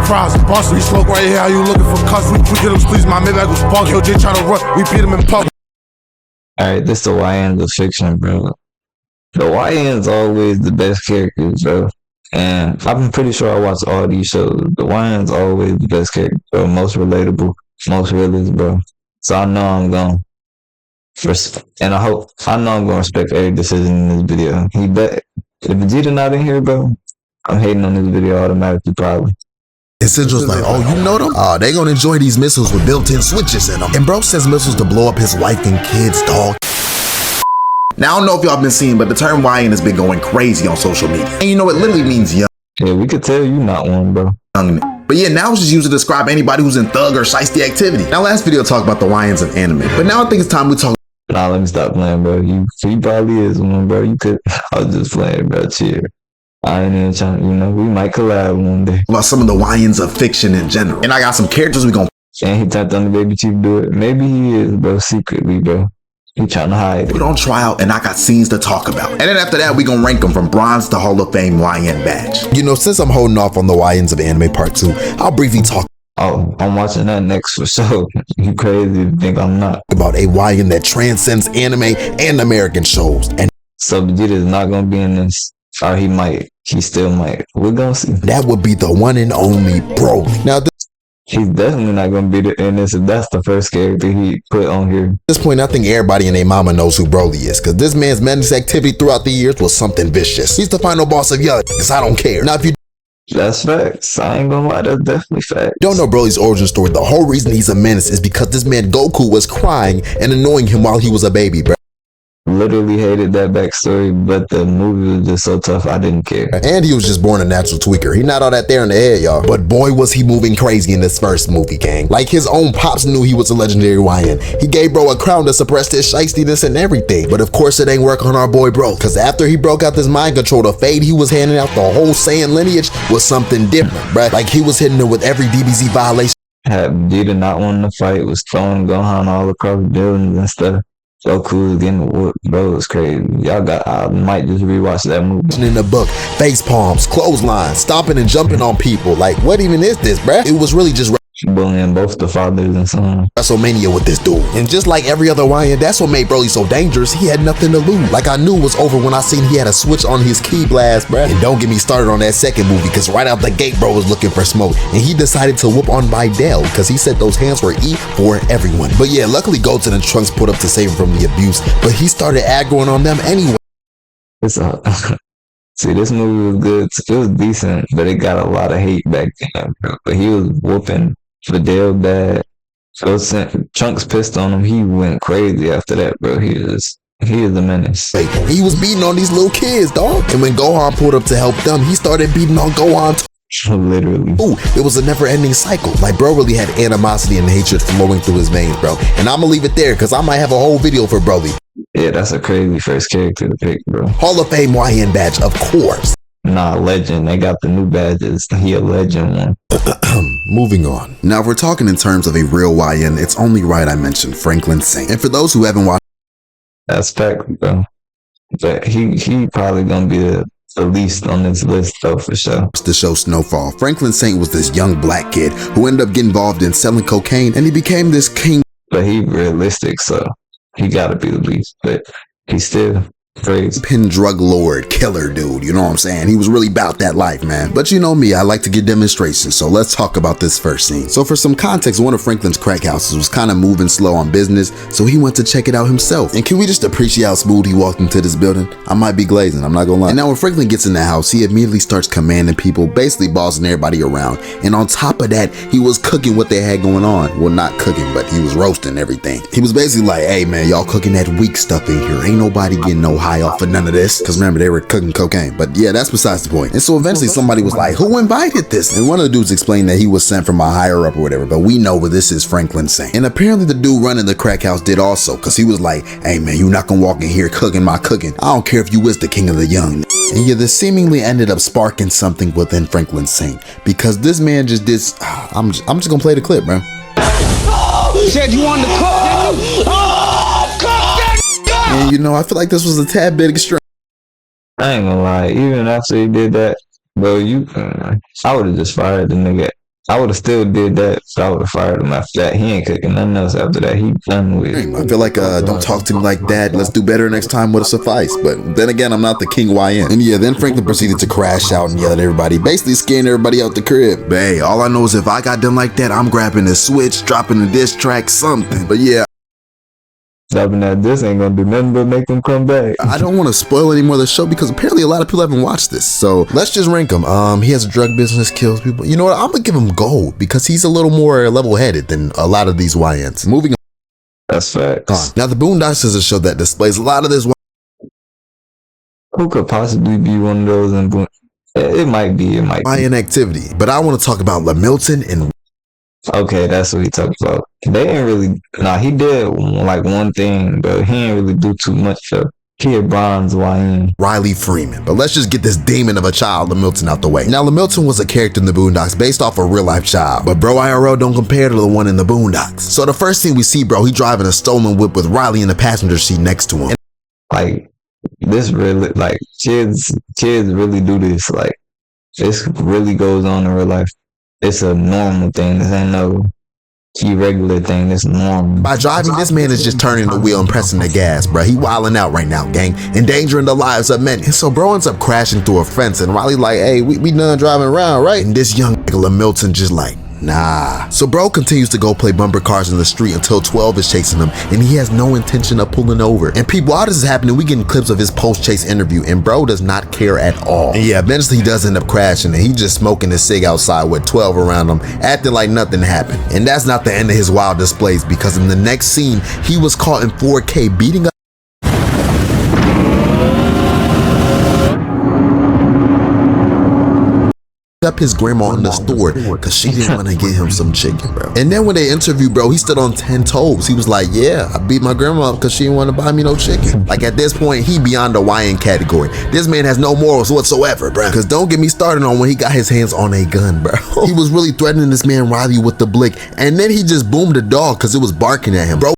fries and bust. We smoke right here, how you looking for cuss? We get them squeeze, my Maybach was spark. Yo, J tryna run, we beat him in public. Alright, this the Yns of Ficton, bro. The Yns always the best characters, bro. And I'm pretty sure I watch all these shows. The Yns always the best character, bro. Most relatable, most realist, bro. So I know I'm gonna and I know I'm gonna respect every decision in this video. He bet if Vegeta not in here, bro, I'm hating on this video automatically, probably. Essentials like, oh, you know them? They gonna enjoy these missiles with built-in switches in them. And bro sends missiles to blow up his wife and kids, dog. Now, I don't know if y'all been seeing, but the term YN has been going crazy on social media. And you know, it literally means young. Yeah, we could tell you not one, bro. But yeah, now it's just used to describe anybody who's in thug or shiesty activity. Now, last video talked about the YNs of anime, but now I think it's time we talk. Nah, let me stop playing, bro. He probably is one, bro. You could. I was just playing, bro. Chill. I ain't even trying. You know, we might collab one day. About some of the Yns of Ficton in general. And I got some characters we gonna. And he tapped on the baby chief to do it. Maybe he is, bro. Secretly, bro. He trying to hide it. Put on trial, and I got scenes to talk about. And then after that, we gonna rank them from bronze to Hall of Fame YN badge. You know, since I'm holding off on the YNs of anime part 2, I'll briefly talk. Oh, I'm watching that next for sure. You crazy to think I'm not. About a YN that transcends anime and American shows. And so Vegeta is not gonna be in this. Or he might. He still might. We're gonna see. That would be the one and only Broly. Now, he's definitely not gonna be in this if that's the first character he put on here. At this point, I think everybody and their mama knows who Broly is, because this man's madness activity throughout the years was something vicious. He's the final boss of Young, because I don't care. Now, if you that's facts. I ain't gonna lie, that's definitely facts. Don't know Broly's origin story, the whole reason he's a menace is because this man Goku was crying and annoying him while he was a baby, bro. Literally hated that backstory, but the movie was just so tough, I didn't care. And he was just born a natural tweaker. He not all that there in the head, y'all. But boy, was he moving crazy in this first movie, gang. Like his own pops knew he was a legendary YN. He gave bro a crown to suppress his shiestiness and everything. But of course, it ain't work on our boy bro. Because after he broke out this mind control, the fade he was handing out, the whole Saiyan lineage was something different, bruh. Like he was hitting it with every DBZ violation. Had Vegeta not wanting to fight, was throwing Gohan all across buildings and stuff. Goku was getting whooped, bro. It was crazy. I might just rewatch that movie. In the book, face palms, clotheslines, stomping and jumping on people. Like, what even is this, bruh? It was really just bullying both the fathers and sons. WrestleMania with this dude. And just like every other YN, that's what made Broly so dangerous. He had nothing to lose. Like I knew it was over when I seen he had a switch on his ki blast, bruh. And don't get me started on that second movie, because right out the gate, bro was looking for smoke. And he decided to whoop on Videl, because he said those hands were E for everyone. But yeah, luckily Goten and Trunks put up to save him from the abuse, but he started aggroing on them anyway. See, this movie was good. It was decent, but it got a lot of hate back then, bro. But he was whooping Videl bad. Trunks pissed on him. He went crazy after that, bro. He is a menace. He was beating on these little kids, dog. And when Gohan pulled up to help them, he started beating on Gohan. Literally. Ooh, it was a never-ending cycle. Like, bro really had animosity and hatred flowing through his veins, bro. And I'm gonna leave it there, because I might have a whole video for Broly. Yeah, that's a crazy first character to pick, bro. Hall of Fame YN badge, of course. Nah, legend. They got the new badges. He a legend one. Moving on. Now, if we're talking in terms of a real YN, it's only right I mentioned Franklin Saint. And for those who haven't watched, that's fact, bro. But he probably gonna be the least on this list, though, for sure. The show Snowfall. Franklin Saint was this young black kid who ended up getting involved in selling cocaine, and he became this king. But he realistic, so he gotta be the least. But he still crazy. Pin drug lord, killer dude, you know what I'm saying? He was really about that life, man. But you know me, I like to get demonstrations, so let's talk about this first scene. So for some context, one of Franklin's crack houses was kind of moving slow on business, so he went to check it out himself. And can we just appreciate how smooth he walked into this building? I might be glazing, I'm not gonna lie. And now when Franklin gets in the house, he immediately starts commanding people, basically bossing everybody around. And on top of that, he was cooking what they had going on. Well, not cooking, but he was roasting everything. He was basically like, hey man, y'all cooking that weak stuff in here. Ain't nobody getting no high off of none of this. Because remember, they were cooking cocaine. But yeah, that's besides the point. And so eventually somebody was like, who invited this? And one of the dudes explained that he was sent from a higher up or whatever. But we know what this is Franklin Saint. And apparently the dude running the crack house did also. Because he was like, hey man, you not gonna walk in here cooking my cooking. I don't care if you is the king of the young. And yeah, this seemingly ended up sparking something within Franklin Saint. Because this man just did, I'm just gonna play the clip, bro. You said you wanted to cook, didn't you? Oh, cook that! And you know, I feel like this was a tad bit extreme. I ain't gonna lie, even after he did that, bro, I would have just fired the nigga I would have still did that, so I would have fired him after that. He ain't cooking nothing else after that. He done with. I feel like don't talk to me like that. Let's do better next time would have sufficed. But then again, I'm not the king YN. And yeah, then Franklin proceeded to crash out and yell at everybody, basically scaring everybody out the crib. But hey, all I know is if I got done like that, I'm grabbing a switch, dropping a diss track, something. But yeah, Stopping that this ain't gonna do nothing but make him come back. I don't want to spoil any more of the show because apparently a lot of people haven't watched this. So let's just rank him. He has a drug business, kills people. You know what? I'm gonna give him gold because he's a little more level-headed than a lot of these YNs. Moving on. That's facts. Now, The Boondocks is a show that displays a lot of this Who could possibly be one of those? It might be. YN activity. But I want to talk about LaMilton and Okay, that's what he talked about. They ain't really. Nah, he did like one thing, but he ain't really do too much though. He had bronze YN. Riley Freeman. But let's just get this demon of a child, LaMilton, out the way. Now, LaMilton was a character in The Boondocks based off a real-life child. But bro, IRL don't compare to the one in The Boondocks. So the first thing we see, bro, he driving a stolen whip with Riley in the passenger seat next to him. Like, this really, like, kids really do this. Like, this really goes on in real life. It's a normal thing. This ain't no irregular thing. It's normal. By driving, this man is just turning the wheel and pressing the gas, bro. He wilding out right now, gang, endangering the lives of many. And so bro ends up crashing through a fence, and Riley like, hey, we done driving around, right? And this young nigga LaMilton just like, nah. So bro continues to go play bumper cars in the street until 12 is chasing him, and he has no intention of pulling over. And people, while this is happening, we getting clips of his post-chase interview, and bro does not care at all. And yeah, eventually he does end up crashing, and he just smoking his cig outside with 12 around him, acting like nothing happened. And that's not the end of his wild displays, because in the next scene, he was caught in 4K beating up his grandma in the store because she didn't want to get him some chicken, bro. And then when they interviewed bro, he stood on 10 toes. He was like, yeah, I beat my grandma up because she didn't want to buy me no chicken. Like at this point, he beyond the YN category. This man has no morals whatsoever, bro. Because don't get me started on when he got his hands on a gun, bro. He was really threatening this man Riley with the blick, and then he just boomed the dog because it was barking at him, bro.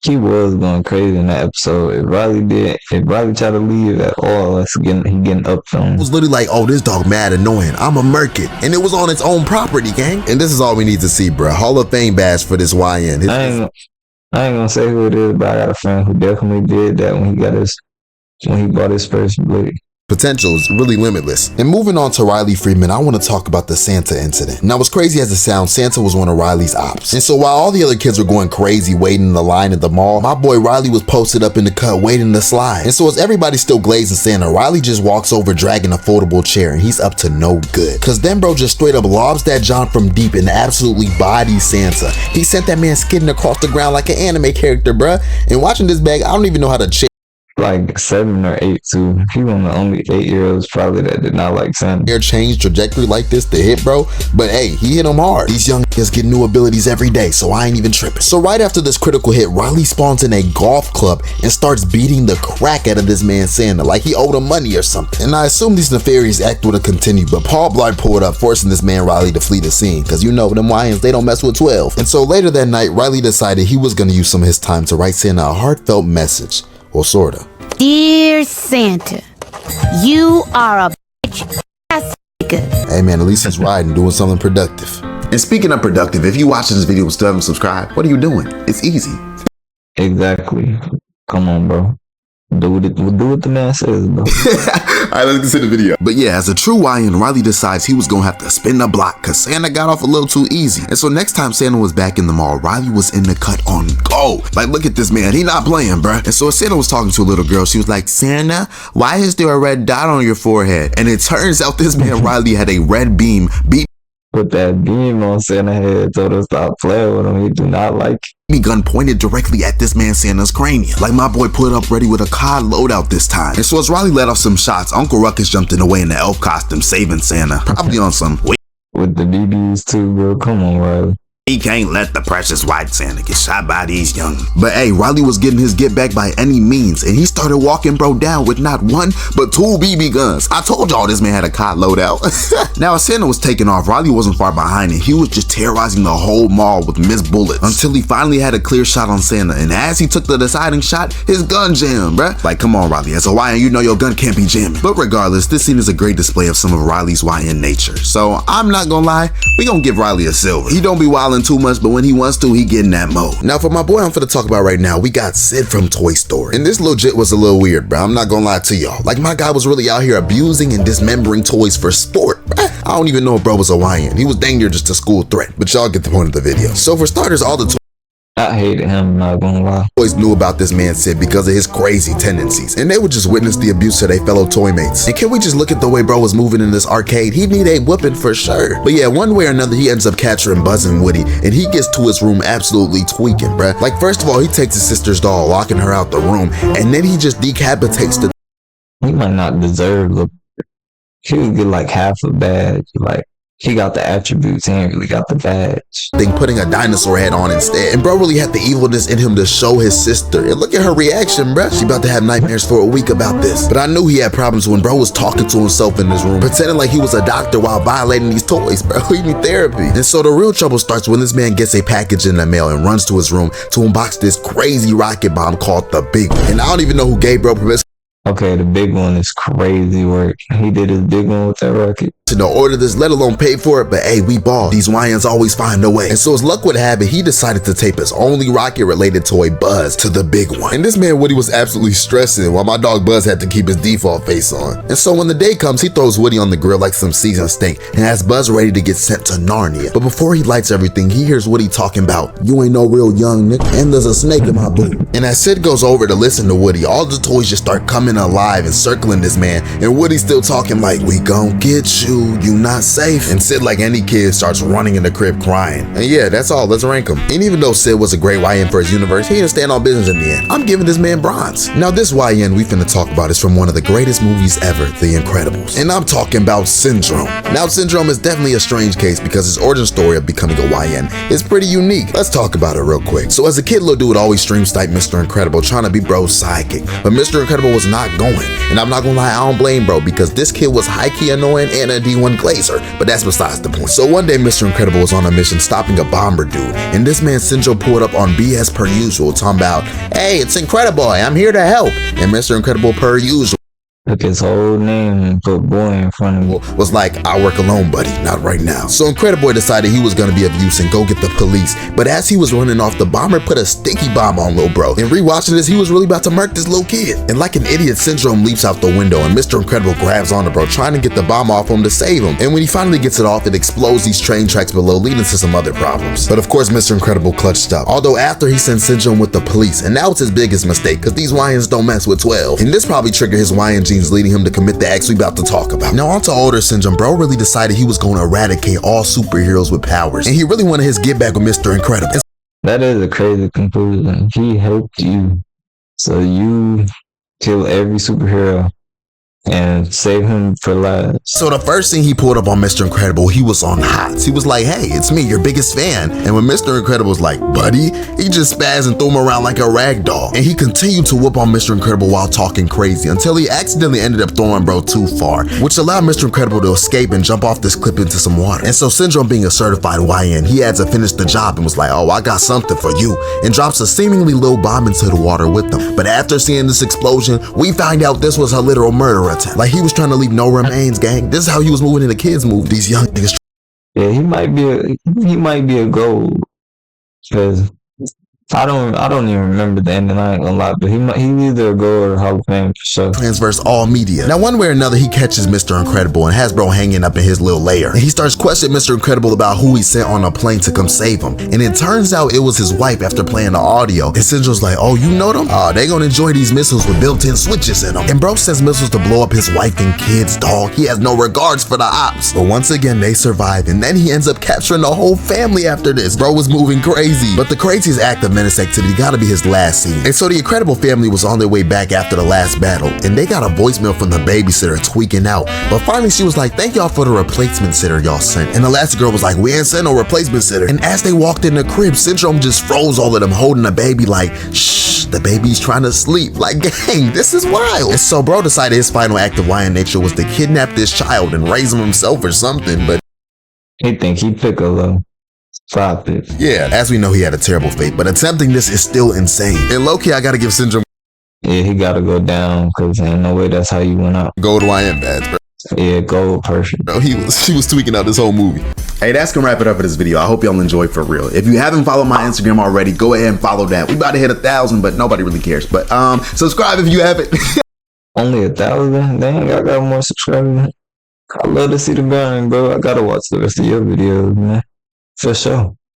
He was going crazy in that episode. If Riley tried to leave at all, he getting up on him. It was literally like, oh, this dog mad annoying. I'ma murk it. And it was on its own property, gang. And this is all we need to see, bro. Hall of Fame badge for this YN. I ain't gonna say who it is, but I got a friend who definitely did that when he bought his first blade. Potential is really limitless. And moving on to Riley Freeman, I want to talk about the Santa incident. Now, as crazy as it sounds, Santa was one of Riley's ops. And so while all the other kids were going crazy waiting in the line at the mall, my boy Riley was posted up in the cut waiting to slide. And so as everybody's still glazing Santa, Riley just walks over dragging a foldable chair, and he's up to no good. Cause then bro just straight up lobs that John from deep and absolutely bodies Santa. He sent that man skidding across the ground like an anime character, bruh. And watching this bag, I don't even know how to like 7 or 8 too. He one of the only 8-year-olds probably that did not like Santa. Change trajectory like this to hit, bro. But hey, he hit him hard. These young niggas get new abilities every day, so I ain't even tripping. So right after this critical hit, Riley spawns in a golf club and starts beating the crap out of this man Santa like he owed him money or something. And I assume these nefarious acts would have continued, but Paul Blart pulled up, forcing this man Riley to flee the scene, because you know them YNs, they don't mess with 12. And so later that night, Riley decided he was gonna use some of his time to write Santa a heartfelt message. Well, sorta. Dear Santa, you are a bitch ass nigga. Hey man, at least he's riding, doing something productive. And speaking of productive, if you watching this video and still haven't subscribed, what are you doing? It's easy. Exactly. Come on, bro. Do what the man says, bro. Alright, let's get to the video. But yeah, as a true YN, Riley decides he was gonna have to spin the block because Santa got off a little too easy. And so next time Santa was back in the mall, Riley was in the cut on go. Like, look at this man, he not playing, bruh. And so as Santa was talking to a little girl, she was like, Santa, why is there a red dot on your forehead? And it turns out this man Riley had a red beam beat Put that beam on Santa's head, told her stop playing with him. He do not like gun pointed directly at this man Santa's cranium. Like my boy put up ready with a COD loadout this time. And so as Riley let off some shots, Uncle Ruckus jumped in the way in the elf costume, saving Santa. Probably on some with the BBs too, bro. Come on, Riley. He can't let the precious white Santa get shot by these young. But hey, Riley was getting his get back by any means, and he started walking bro down with not one, but 2 BB guns. I told y'all this man had a cot loadout. Now as Santa was taking off, Riley wasn't far behind, and he was just terrorizing the whole mall with missed bullets until he finally had a clear shot on Santa. And as he took the deciding shot, his gun jammed, bruh. Like, come on, Riley, as a YN, you know your gun can't be jamming. But regardless, this scene is a great display of some of Riley's YN nature. So I'm not gonna lie, we gonna give Riley a silver. He don't be wildin' too much, but when he wants to, he get in that mode. Now for my boy I'm finna talk about right now, we got Sid from Toy Story. And this legit was a little weird, bro. I'm not gonna lie to y'all. Like, my guy was really out here abusing and dismembering toys for sport, bruh. I don't even know if bro was a YN. He was dang near just a school threat, but y'all get the point of the video. So for starters, all the I hated him, not gonna lie. toys knew about this man Sid because of his crazy tendencies, and they would just witness the abuse of their fellow toy mates. And can we just look at the way bro was moving in this arcade? He'd need a whooping for sure. But yeah, one way or another, he ends up capturing Buzz and Woody, and he gets to his room absolutely tweaking, bruh. Like, first of all, he takes his sister's doll, locking her out the room, and then he just decapitates the He might not deserve the. He would get like half a badge. Like, he got the attributes, he ain't really got the badge. thing, putting a dinosaur head on instead. And bro really had the evilness in him to show his sister. And look at her reaction, bruh. She about to have nightmares for a week about this. But I knew he had problems when bro was talking to himself in his room, pretending like he was a doctor while violating these toys, bro. He need therapy. And so the real trouble starts when this man gets a package in the mail and runs to his room to unbox this crazy rocket bomb called the Big One. And I don't even know who gave bro permission Okay, the big one is crazy work. He did his big one with that rocket. to no order this, let alone pay for it, but hey, we ball. These YNs always find a way. And so as luck would have it, he decided to tape his only rocket-related toy, Buzz, to the Big One. And this man Woody was absolutely stressing while my dog Buzz had to keep his default face on. And so when the day comes, he throws Woody on the grill like some seasoned steak and has Buzz ready to get sent to Narnia. But before he lights everything, he hears Woody talking about, "You ain't no real young nigga, and there's a snake in my boot." And as Sid goes over to listen to Woody, all the toys just start coming alive and circling this man, and Woody's still talking like, "We gon' get you, you not safe." And Sid, like any kid, starts running in the crib crying. And yeah, that's all, let's rank him. And even though Sid was a great YN for his universe, he didn't stand on business in the end. I'm giving this man bronze. Now this YN we finna talk about is from one of the greatest movies ever, The Incredibles. And I'm talking about Syndrome. Now Syndrome is definitely a strange case because his origin story of becoming a YN is pretty unique. Let's talk about it real quick. So as a kid, Lil Dude would always stream snipe Mr. Incredible, trying to be bro's sidekick. But Mr. Incredible was not going. And I'm not gonna lie, I don't blame bro, because this kid was high-key annoying and a D1 glazer. But that's besides the point. So one day Mr. Incredible was on a mission stopping a bomber dude, and this man Syndrome pulled up on BS per usual, talking about, "Hey, it's Incredible, I'm here to help." And Mr. Incredible per usual Took his whole name and put boy in front of him. was like, "I work alone, buddy, not right now." So Incrediboy decided he was gonna be of use and go get the police. But as he was running off, the bomber put a sticky bomb on Lil Bro. And rewatching this, he was really about to murk this little kid. And like an idiot, Syndrome leaps out the window, and Mr. Incredible grabs onto bro, trying to get the bomb off him to save him. And when he finally gets it off, it explodes these train tracks below, leading to some other problems. But of course, Mr. Incredible clutched up. Although after he sent Syndrome with the police, and now it's his biggest mistake, because these YNs don't mess with 12. And this probably triggered his YN genes, leading him to commit the acts we about to talk about. Now onto older Syndrome, bro really decided he was going to eradicate all superheroes with powers, and he really wanted his get back with Mr. Incredible. That is a crazy conclusion. He helped you, so you kill every superhero and save him for last. So the first thing he pulled up on Mr. Incredible, he was on hots. He was like, "Hey, it's me, your biggest fan." And when Mr. Incredible was like, "Buddy," he just spazzed and threw him around like a rag doll. And he continued to whoop on Mr. Incredible while talking crazy until he accidentally ended up throwing bro too far, which allowed Mr. Incredible to escape and jump off this cliff into some water. And so Syndrome, being a certified YN, he had to finish the job and was like, "Oh, I got something for you," and drops a seemingly low bomb into the water with them. But after seeing this explosion, we find out this was a literal murder attempt. Like, he was trying to leave no remains, gang. This is how he was moving in a kid's movie. These young niggas. Yeah, he might be a gold, because I don't even remember the ending. I ain't gonna lie, but he's either a gold or Hall of Fame for sure. Transverse all media. Now one way or another, he catches Mr. Incredible and has bro hanging up in his little lair. And he starts questioning Mr. Incredible about who he sent on a plane to come save him. And it turns out it was his wife after playing the audio. And Syndrome's like, "Oh, you know them? Oh, they gonna enjoy these missiles with built-in switches in them." And bro sends missiles to blow up his wife and kids, dog. He has no regards for the ops. But once again, they survive. And then he ends up capturing the whole family after this. Bro was moving crazy. But the craziest act of menace activity gotta be his last scene. And so the Incredible family was on their way back after the last battle, and they got a voicemail from the babysitter tweaking out. But finally she was like, thank y'all for the replacement sitter y'all sent. And Elastigirl was like, we ain't sent no replacement sitter. And as they walked in the crib, Syndrome just froze all of them holding the baby like, shh, the baby's trying to sleep. Like, gang, this is wild. And so bro decided his final act of YN nature was to kidnap this child and raise him himself or something, but He think he Piccolo. Profit. yeah, as we know, he had a terrible fate, but attempting this is still insane. And low-key, I gotta give Syndrome Yeah, he gotta go down because ain't no way that's how you went out. gold YN badge, bro. Yeah, gold perfect. Bro, he was tweaking out this whole movie. Hey, that's gonna wrap it up for this video. I hope y'all enjoyed for real. If you haven't followed my Instagram already, go ahead and follow that. We about to hit 1,000, but nobody really cares. But subscribe if you haven't. Only 1,000? Dang, I got more subscribers. I love to see the burn, bro. I gotta watch the rest of your videos, man. For sure.